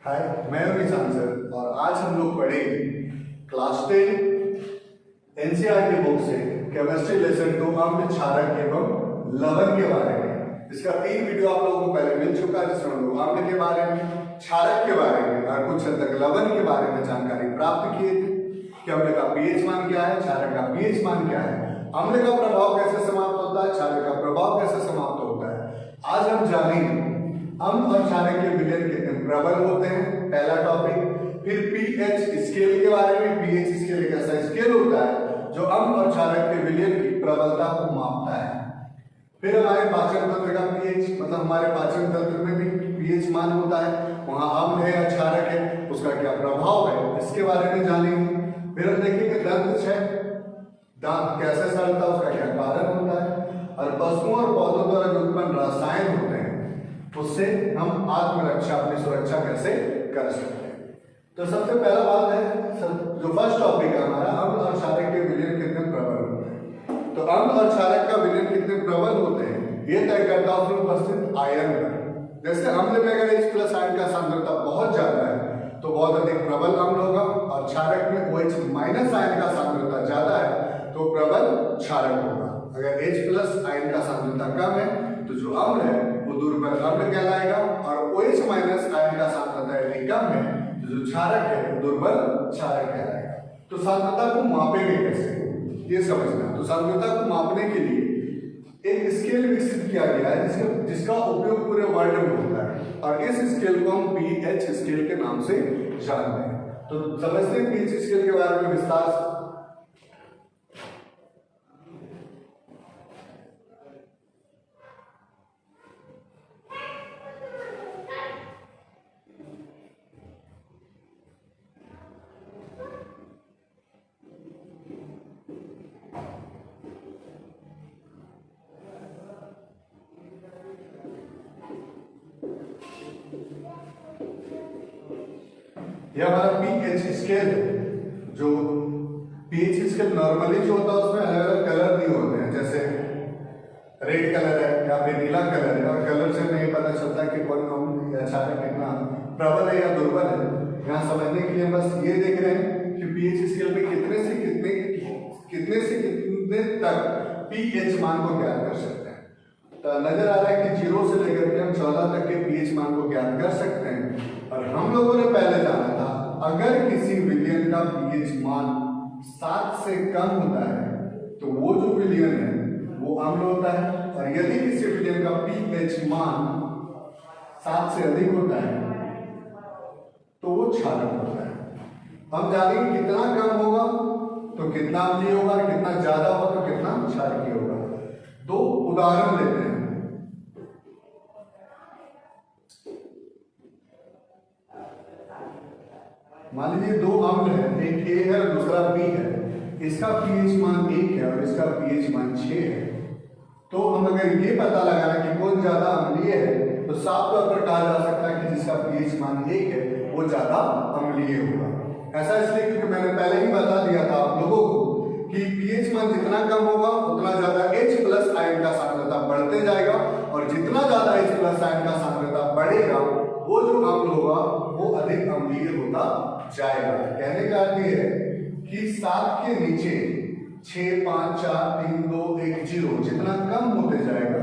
हाय, मैं हूं निशान सर और आज हम लोग पढ़ेंगे क्लास 10 एनसीईआरटी बुक से केमिस्ट्री लेसन 2 अम्ल, क्षारक एवं लवण के बारे में। इसका 3 वीडियो आप लोगों को पहले मिल चुका है, जिसमें हम लोग अम्ल के बारे में, क्षारक के बारे में और कुछ हद तक लवण के बारे में जानकारी प्राप्त किए थे कि अम्ल का पीएच मान क्या है, क्षारक का पीएच मान क्या है, अम्ल का प्रभाव कैसे समाप्त होता है, क्षारक का प्रभाव कैसे समाप्त होता है। आज हम जानेंगे अम्ल और क्षारक के विलयन कितने प्रबल होते हैं, पहला टॉपिक। फिर पीएच स्केल के बारे में, पीएच स्केल एक ऐसा स्केल होता है जो अम्ल और क्षारक के विलयन की प्रबलता को मापता है। फिर हमारे पाचन तंत्र का पीएच, मतलब हमारे पाचन तंत्र में भी पीएच मान होता है, वहां अम्ल है या क्षारक है, उसका क्या प्रभाव है, इसके बारे में जानेंगे। फिर हम देखेंगे दंत क्षय, दांत कैसे सड़ता है, उसका क्या कारण होता है, और पशुओं और पौधों द्वारा जो उत्पन्न रसायन होते हैं उससे हम आत्मरक्षा, अपनी सुरक्षा कैसे कर सकते हैं। तो सबसे पहला बात है, जो फर्स्ट टॉपिक है हमारा, अम्ल और क्षारक के विलयन कितने प्रबल होते हैं। तो अम्ल और क्षारक का विलयन कितने प्रबल होते हैं ये तय करता है उसमें उपस्थित आयन का। जैसे अम्ल में अगर H+ आयन का सांद्रता बहुत ज्यादा है तो बहुत अधिक प्रबल अम्ल होगा, और क्षारक में OH- आयन का सांद्रता ज्यादा है तो प्रबल क्षारक होगा। अगर H+ आयन का सांद्रता कम है तो जो अम्ल है वो दुर्बल अम्ल कहलाएगा, और OH- आयन का सांद्रता यदि कम है तो जो क्षारक है वो दुर्बल क्षारक कहलाएगा। तो सांद्रता को मापेंगे कैसे, ये समझना। तो सांद्रता को मापने के लिए एक स्केल विकसित किया गया है जिसका उपयोग पूरे वर्ल्ड में होता है, और इस स्केल को हम पीएच स्केल के नाम से जानते हैं। तो समझते हैं पीएच स्केल के बारे में विस्तार से। यह हमारा पीएच स्केल है। जो पीएच स्केल नॉर्मली जो होता है उसमें अलग अलग कलर दिए होते हैं, जैसे रेड कलर है या फिर नीला कलर है, और कलर से नहीं पता चलता कि कौन अम्ल या क्षारक कितना प्रबल है या दुर्बल है। यहाँ समझने के लिए बस ये देख रहे हैं कि पीएच स्केल में कितने से कितने तक पीएच मान को ज्ञात कर सकते हैं। तो नजर आ रहा है कि 0 से लेकर के हम 14 तक के पीएच मान को ज्ञात कर सकते हैं। और हम लोगों ने पहले जाना था अगर किसी विलयन का पीएच मान 7 से कम होता है तो वो जो विलयन है वो अम्ल होता है, और यदि किसी विलयन का पीएच मान 7 से अधिक होता है तो वो क्षारक होता है। हम जानेंगे कितना कम होगा तो कितना अम्लीय होगा, कितना ज्यादा होगा तो कितना क्षारकीय होगा। 2 उदाहरण लेते हैं। मान लीजिए 2 अम्ल है, एक A है और दूसरा B है। इसका पीएच मान 1 है और इसका पीएच मान 6 है। तो हम अगर ये पता लगाना कि कौन ज्यादा अम्लीय है तो साफ तौर पर कहा जा सकता है कि जिसका पीएच मान 1 है वो ज्यादा अम्लीय होगा। ऐसा इसलिए क्योंकि मैंने पहले ही बता दिया था आप लोगों को कि पीएच मान जितना कम होगा उतना ज्यादा H+ आयन का सांद्रता बढ़ते जाएगा, और जितना ज्यादा H+ आयन का सांद्रता बढ़ेगा वो जो अम्ल होगा वो अधिक अम्लीय होता जाएगा। कहने का अर्थ ये है कि 7 के नीचे 6, 5, 4, 3, 2, 1, 0 जितना कम होते जाएगा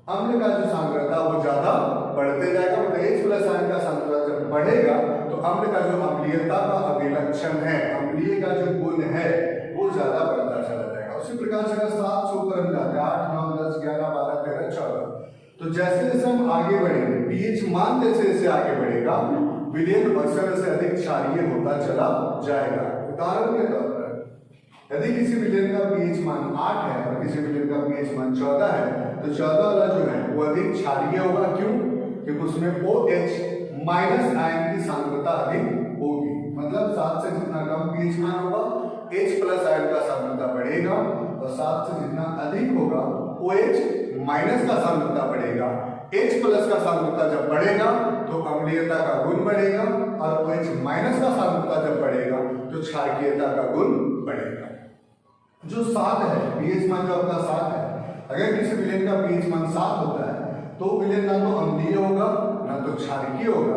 अम्ल का जो सांद्रता वो ज्यादा बढ़ते जाएगा। मतलब H+ आयन का सांद्रता जब बढ़ेगा तो अम्ल का जो अम्लीयता का अभिलक्षण है, अम्लीय का जो गुण है वो ज्यादा बढ़ता चला जाएगा। उसी प्रकार से अगर 7 से ऊपर हम जाते हैं 8, 9, 10, 11, 12, 13, 14, तो जैसे जैसे हम आगे बढ़ेंगे पीएच मान जैसे जैसे आगे बढ़ेगा विलयन अक्सर से अधिक क्षारीय होता चला जाएगा। उदाहरण के तौर पर यदि किसी विलयन का पीएच मान 8 है और किसी विलयन का पीएच मान 14 है तो 14 वाला जो है वो अधिक क्षारीय होगा। क्यों? क्योंकि उसमें OH- आयन की सांद्रता अधिक होगी। मतलब 7 से जितना कम पीएच मान होगा H+ आयन का सांद्रता बढ़ेगा, और 7 से जितना अधिक होगा OH- का सांद्रता बढ़ेगा। H+ का सांद्रता जब बढ़ेगा तो अम्लीयता का गुण बढ़ेगा, और OH- का सांद्रता जब बढ़ेगा तो क्षारकीयता का गुण बढ़ेगा। जो 7 है पीएच मान जो आपका 7 है, अगर किसी विलयन का पीएच मान 7 होता है तो विलयन ना तो अम्लीय होगा ना तो क्षारकीय होगा,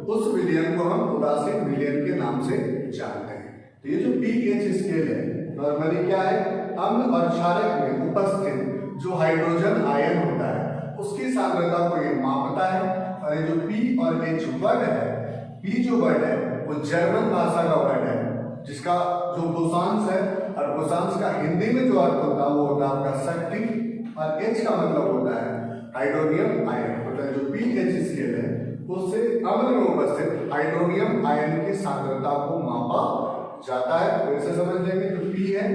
उस विलयन को हम उदासीन विलयन के नाम से जानते हैं। तो ये जो pH स्केल है नॉर्मली क्या है, अम्ल और क्षारक में उपस्थित जो हाइड्रोजन आयन होता है उसकी सांद्रता को ये मापता है। और ये जो P और H वर्ड है, P जो वर्ड है वो जर्मन भाषा का वर्ड है जिसका जो बोसांस है, और बोसांस का हिंदी में जो अर्थ होता है वो होता है आपका शक्ति, और H का मतलब होता है हाइड्रोनियम आयन। मतलब जो pH स्केल है उससे अम्ल में उपस्थित हाइड्रोनियम आयन की सांद्रता को मापा जाता है। तो इसे समझ लेंगे जो P है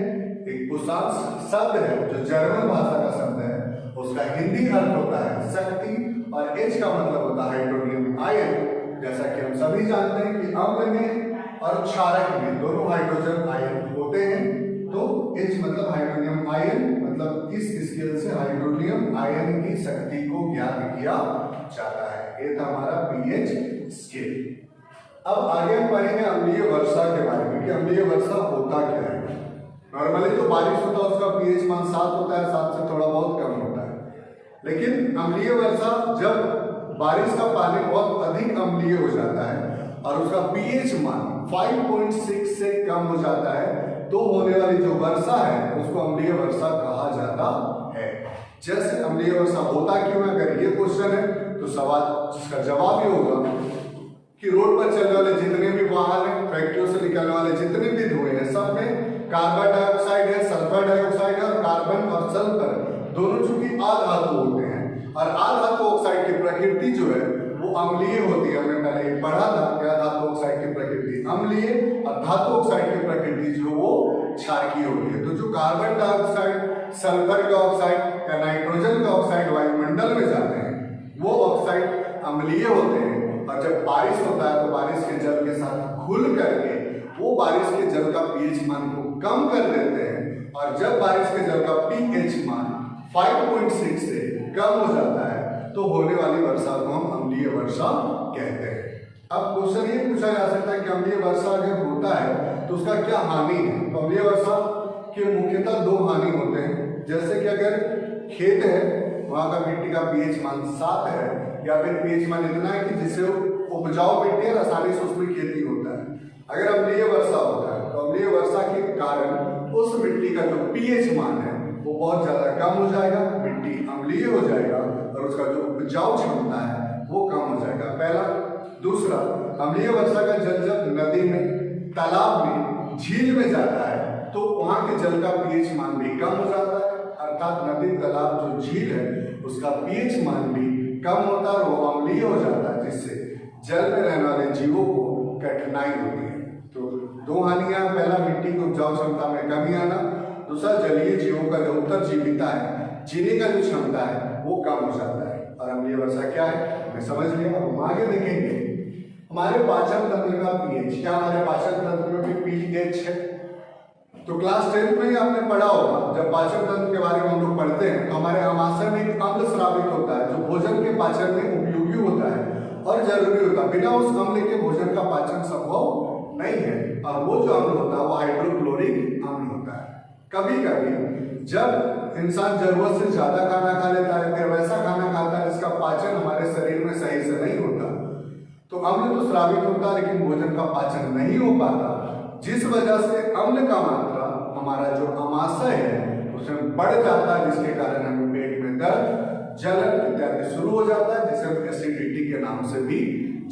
एक बोसांस शब्द है जो जर्मन भाषा का शब्द है, उसका हिंदी अर्थ होता है शक्ति, और H का मतलब होता है हाइड्रोनियम आयन। जैसा कि हम सभी जानते हैं कि अम्ल में और क्षारक में दोनों हाइड्रोजन आयन होते हैं, तो H मतलब हाइड्रोनियम आयन, मतलब इस स्केल से हाइड्रोनियम आयन की शक्ति को ज्ञात किया जाता है। ये था हमारा pH स्केल। अब आगे हम पढ़ेंगे अम्लीय वर्षा के बारे में कि अम्लीय वर्षा होता क्या है। नॉर्मली जो बारिश होता है उसका pH मान 7 होता है, 7 से थोड़ा बहुत कम होता है, लेकिन अम्लीय वर्षा जब बारिश का पानी बहुत अधिक अम्लीय हो जाता है और उसका pH मान 5.6 से कम हो जाता है तो होने वाली जो वर्षा है उसको अम्लीय वर्षा कहा जाता है। जैसे अम्लीय वर्षा होता क्यों है, अगर ये क्वेश्चन है तो सवाल जिसका जवाब ये होगा कि रोड पर चलने वाले जितने भी वाहन हैं, फैक्ट्रियों से निकलने वाले जितने भी धुएं हैं, सब में कार्बन डाइऑक्साइड है, सल्फर डाइऑक्साइड है, और कार्बन और सल्फर दोनों चूंकि आधातु होते हैं, और आधातु ऑक्साइड की प्रकृति जो है वो अम्लीय होती है। हमने पहले पढ़ा था कि आधातु ऑक्साइड की प्रकृति अम्लीय और धातु ऑक्साइड की प्रकृति जो वो क्षारकीय होती है। तो जो कार्बन डाइऑक्साइड, सल्फर का ऑक्साइड या नाइट्रोजन का ऑक्साइड वायुमंडल में जाते हैं वो ऑक्साइड अम्लीय होते हैं, और जब बारिश होता है तो बारिश के जल के साथ घुल करके वो बारिश के जल का pH मान को कम कर देते हैं, और जब बारिश के जल का pH मान 5.6 से कम हो जाता है तो होने वाली वर्षा को हम अम्लीय वर्षा कहते हैं। अब क्वेश्चन ये पूछा जा सकता है कि अम्लीय वर्षा अगर होता है तो उसका क्या हानि है। तो अम्लीय वर्षा के मुख्यतः 2 हानि होते हैं। जैसे कि अगर खेत है वहां का मिट्टी का pH मान 7 है, या फिर pH मान इतना है कि जिससे उपजाऊ मिट्टी है, आसानी से उसमें खेती होता है। अगर अम्लीय वर्षा होता है तो अम्लीय वर्षा के कारण उस मिट्टी का जो pH मान है वो बहुत ज्यादा कम हो जाएगा, मिट्टी अम्लीय हो जाएगा और उसका जो उपजाऊ क्षमता है वो कम हो जाएगा, पहला। दूसरा, अम्लीय वर्षा का जल जब नदी में, तालाब में, झील में जाता है तो वहां के जल का pH मान भी कम हो जाता है, अर्थात नदी, तालाब, जो झील है उसका pH मान भी कम होता है, वो अम्लीय हो जाता है, जिससे जल में रहने वाले जीवों को कठिनाई होती है। तो 2 हानियां, पहला मिट्टी की उपजाऊ क्षमता में कमी आना, दूसरा जलीय जीवों का जो उत्तरजीविता है, जीने का जो क्षमता है वो कम हो जाता है। और अम्लीय वर्षा क्या है हमें समझ लिया। अब हम आगे देखेंगे हमारे पाचन तंत्र का pH। क्या हमारे पाचन तंत्र में भी pH है? तो क्लास 10th में ही आपने पढ़ा होगा, जब पाचन तंत्र के बारे में हम लोग पढ़ते हैं तो हमारे आमाशय में एक अम्ल स्रावित होता है जो भोजन के पाचन में उपयोगी होता है और जरूरी होता है। बिना उस अम्ल के भोजन का पाचन संभव नहीं है, और वो जो अम्ल होता है वो हाइड्रोक्लोरिक अम्ल होता है। कभी कभी जब इंसान जरूरत से ज्यादा खाना खा लेता है, फिर वैसा खाना खाता है जिसका पाचन हमारे शरीर में सही से नहीं होता, तो अम्ल तो स्रावित होता है लेकिन भोजन का पाचन नहीं हो पाता, जिस वजह से अम्ल का मात्रा हमारा जो आमाशय है उसमें बढ़ जाता है, जिसके कारण हमें पेट में दर्द, जलन इत्यादि शुरू हो जाता है, जिसे हम एसिडिटी के नाम से भी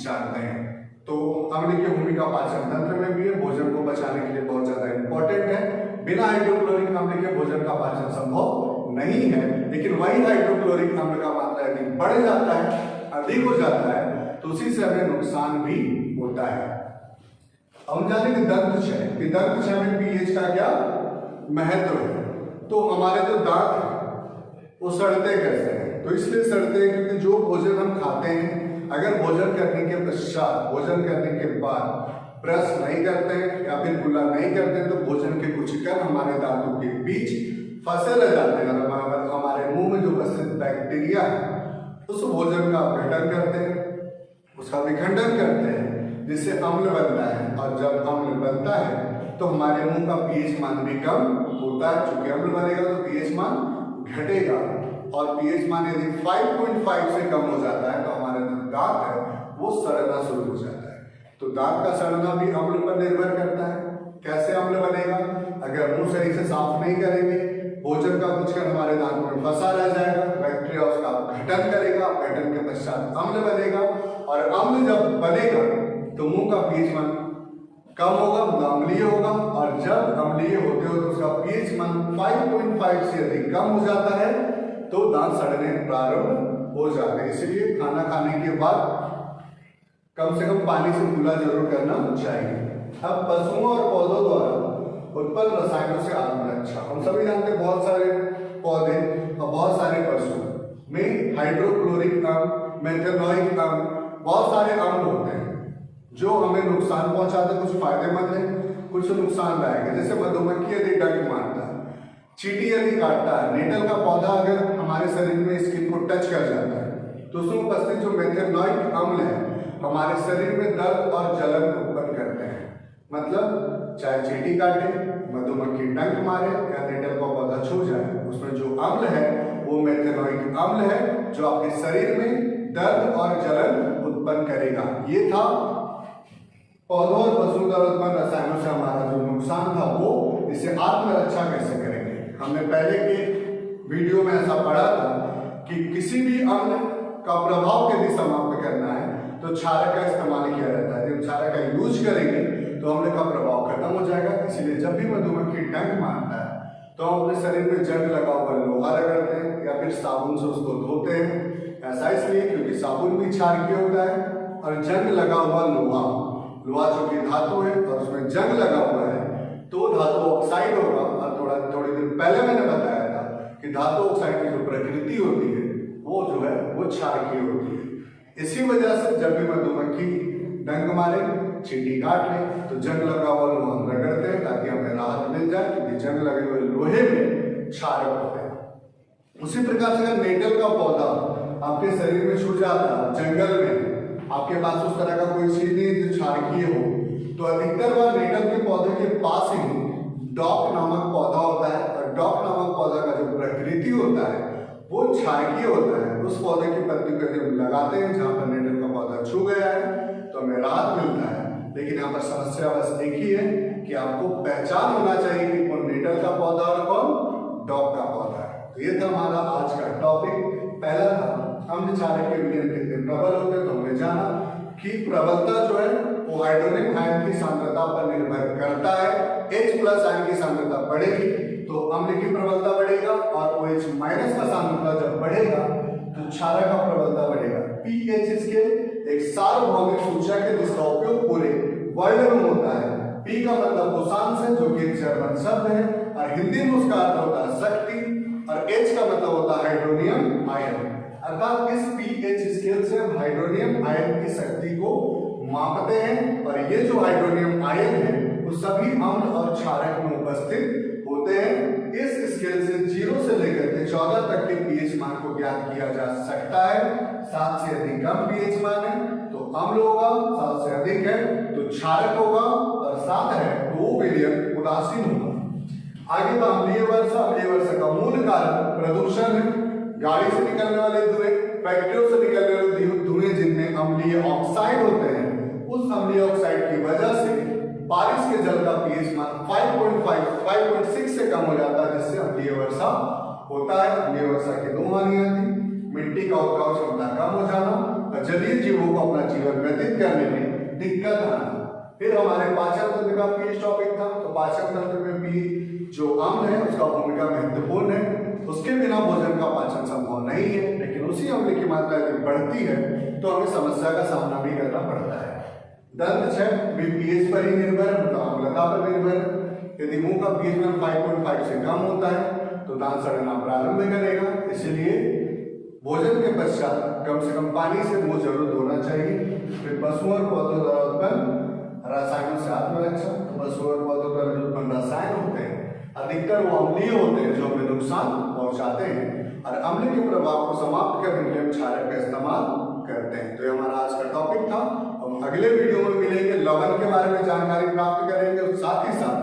जानते हैं। तो अम्ल की भूमिका पाचन तंत्र में भी है, भोजन को पचाने के लिए बहुत ज्यादा इंपॉर्टेंट है। बिना हाइड्रोक्लोरिक अम्ल के भोजन का पाचन संभव नहीं है, लेकिन वही हाइड्रोक्लोरिक अम्ल का मात्रा यदि बढ़ जाता है, अधिक हो जाता है, तो उसी से हमें नुकसान भी होता है। हम जानेंगे दंत क्षय कि दंत क्षय में pH का क्या महत्व है। तो हमारे जो दांत हैं वो सड़ते कैसे हैं? तो इसलिए सड़ते हैं क्योंकि जो भोजन हम खाते हैं, अगर भोजन करने के पश्चात, भोजन करने के बाद ब्रश नहीं करते हैं या फिर कुल्ला नहीं करते हैं तो भोजन के कुछ कण हमारे दांतों के बीच फंसे रह जाते हैं, और हमारे मुंह में जो उपस्थित बैक्टीरिया है उस भोजन का अपघटन करते हैं, उसका विखंडन करते हैं, जिससे अम्ल बनता है। और जब अम्ल बनता है तो हमारे मुंह का pH मान भी कम होता है, चूंकि अम्ल बनेगा तो pH मान घटेगा, और pH मान यदि 5.5 से कम हो जाता है तो हमारे जो दांत है वो सड़ना शुरू हो जाता है। तो दांत का सड़ना भी अम्ल पर निर्भर करता है। कैसे अम्ल बनेगा? अगर मुंह सही से साफ नहीं करेंगे, भोजन का कुछ कर हमारे दांतों में फंसा रह जाएगा, बैक्टीरिया उसका गठन करेगा, गठन के पश्चात अम्ल बनेगा, और अम्ल जब बनेगा तो मुंह का पीएच मान कम होगा, मतलब अम्लीय होगा, और जब अम्लीय होते हो तो उसका पीएच मान 5.5 से अधिक कम हो जाता है तो दांत सड़ने प्रारंभ हो जाते हैं। इसलिए खाना खाने के बाद कम से कम पानी से कुल्ला जरूर करना चाहिए। अब पशुओं और पौधों द्वारा उत्पन्न रसायनों से आत्मरक्षा। हम सभी जानते हैं बहुत सारे पौधे और बहुत सारे पशु में हाइड्रोक्लोरिक अम्ल, मेथेनॉइक अम्ल, बहुत सारे अम्ल होते हैं जो हमें नुकसान पहुंचाते हैं। कुछ फायदेमंद है, कुछ नुकसानदायक है। जैसे मधुमक्खी यदि डंक मारता है, चींटी यदि काटता है, नेटल का पौधा अगर हमारे शरीर में स्किन को टच कर जाता है तो उसमें उपस्थित जो मेथेनॉइक अम्ल है हमारे शरीर में दर्द और जलन उत्पन्न करते हैं। मतलब चाहे चींटी काटे, मधुमक्खी डंक मारे या नेटल का पौधा छू जाए, उसमें जो अम्ल है वो मेथेनॉइक अम्ल है जो आपके शरीर में दर्द और जलन उत्पन्न करेगा। ये था पौधों और पशुओं द्वारा उत्पन्न रसायनों से हमारा जो नुकसान था वो, इससे आत्मरक्षा कैसे करेंगे। हमने पहले के वीडियो में ऐसा पढ़ा था कि किसी भी अम्ल का प्रभाव यदि समाप्त करना है तो क्षारक का इस्तेमाल किया जाता है। जब क्षारक का यूज करेंगे तो अम्ल का प्रभाव खत्म हो जाएगा। इसीलिए जब भी मधुमक्खी डंक मारता है तो हम अपने शरीर में जंग लगा हुआ लोहा रगड़ते हैं या फिर साबुन से उसको धोते हैं। ऐसा इसलिए क्योंकि साबुन भी क्षारकीय होता है, और जंग लगा हुआ लोहा जो कि धातु है और उसमें जंग लगा हुआ है तो धातु ऑक्साइड होगा। और थोड़ी देर पहले मैंने बताया था कि धातु ऑक्साइड की जो प्रकृति होती है वो जो है वो क्षारकीय होती है। इसी वजह से जब भी मधुमक्खी डंक मारे, चींटी काट ले तो जंग लगा हुआ लोहा हम रगड़ते हैं ताकि हमें राहत मिल जाए, क्योंकि जंग लगे हुए लोहे में क्षारक होते हैं। उसी प्रकार से अगर नेटल का पौधा आपके शरीर में छू जाता है, जंगल में आपके पास उस तरह का कोई चीज नहीं जो क्षारकीय हो, तो अधिकतर बार नेटल के पौधे के पास ही डॉक नामक पौधा होता है, और डॉक नामक पौधा का जो प्रकृति होता है वो क्षारकीय होता है। उस पौधे की पत्ती को यदि हम लगाते हैं जहां पर नेटल का पौधा छू गया है तो हमें राहत मिलता है। लेकिन यहाँ पर समस्या बस एक ही है कि आपको पहचान होना चाहिए कि कौन नेटल का पौधा और कौन डॉक का पौधा है। तो ये था हमारा आज का टॉपिक। पहला था अम्ल क्षारक के विलयन कितने प्रबल होते हैं, तो हमने जाना कि प्रबलता जो है वो हाइड्रोनिक आयन की सांद्रता पर निर्भर करता है। H+ आयन की सांद्रता बढ़ेगी तो अम्ल की प्रबलता बढ़ेगा, और OH- का सांद्रता जब बढ़ेगा तो क्षारक का प्रबलता बढ़ेगा। pH स्केल एक सार्वभौमिक सूचक है जिसका उपयोग पूरे वर्ल्ड में होता है। P का मतलब पोसांस है जो कि एक जर्मन शब्द है, और हिंदी में उसका अर्थ होता है शक्ति, और H का मतलब होता है हाइड्रोनियम आयन। अर्थात इस pH स्केल से हम हाइड्रोनियम आयन की शक्ति को मापते हैं, और ये जो हाइड्रोनियम आयन है वो सभी अम्ल और क्षारक में उपस्थित होते हैं। इस स्केल से 0 से लेकर के 14 तक के pH मान को ज्ञात किया जा सकता है। 7 से अधिक कम pH मान है तो अम्ल होगा, 7 से अधिक है तो क्षारक होगा, और 7 है तो वो विलयन उदासीन होगा। आगे तो अम्लीय वर्षा। अम्लीय वर्षा का मूल कारण प्रदूषण है। गाड़ी से निकलने वाले धुएं, फैक्ट्रियों से निकलने वाले धुएं जिनमें अम्लीय ऑक्साइड होते हैं, उस अम्लीय ऑक्साइड की वजह से बारिश के जल का pH मान 5.6 से कम हो जाता है, जिससे अम्लीय वर्षा होता है। अम्लीय वर्षा की दो हानियां थी, मिट्टी का उपजाऊ क्षमता कम हो जाना और जलीय जीवों को अपना जीवन व्यतीत करने में दिक्कत आना। फिर हमारे पाचन तंत्र का pH टॉपिक था। तो पाचन तंत्र में pH जो अम्ल है उसका भूमिका महत्वपूर्ण है। उसके बिना भोजन का पाचन संभव नहीं है, लेकिन उसी अम्ल की मात्रा यदि बढ़ती है तो हमें समस्या का सामना भी करना पड़ता है। दंत छेद भी pH पर ही निर्भर है, मतलब अम्लता पर निर्भर है। यदि मुंह का pH मान 5.5 से कम होता है तो दांत सड़ना प्रारंभ करेगा। इसलिए भोजन के पश्चात कम से कम पानी से मुंह जरूर धोना चाहिए। फिर पशुओं और पौधों द्वारा उत्पन्न रसायनों से आत्मरक्षा। तो पशुओं और पौधों द्वारा जो उत्पन्न रसायन होते हैं अधिकतर वो अम्लीय होते हैं जो हमें नुकसान पहुंचाते हैं, और अम्ल के प्रभाव को समाप्त करने के लिए हम क्षारक का इस्तेमाल करते हैं। तो ये हमारा आज का टॉपिक था। हम अगले वीडियो में मिलेंगे, लवण के बारे में जानकारी प्राप्त करेंगे, और साथ ही साथ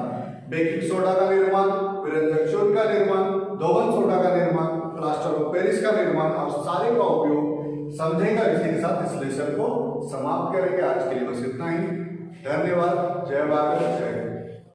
बेकिंग सोडा का निर्माण, विरंजक चूर्ण का निर्माण, धोवन सोडा का निर्माण, प्लास्टर ऑफ पेरिस का निर्माण और सारे का उपयोग समझेगा। इसी के साथ इस लेसन को समाप्त करेंगे। आज के लिए बस इतना ही। धन्यवाद। जय भारत, जय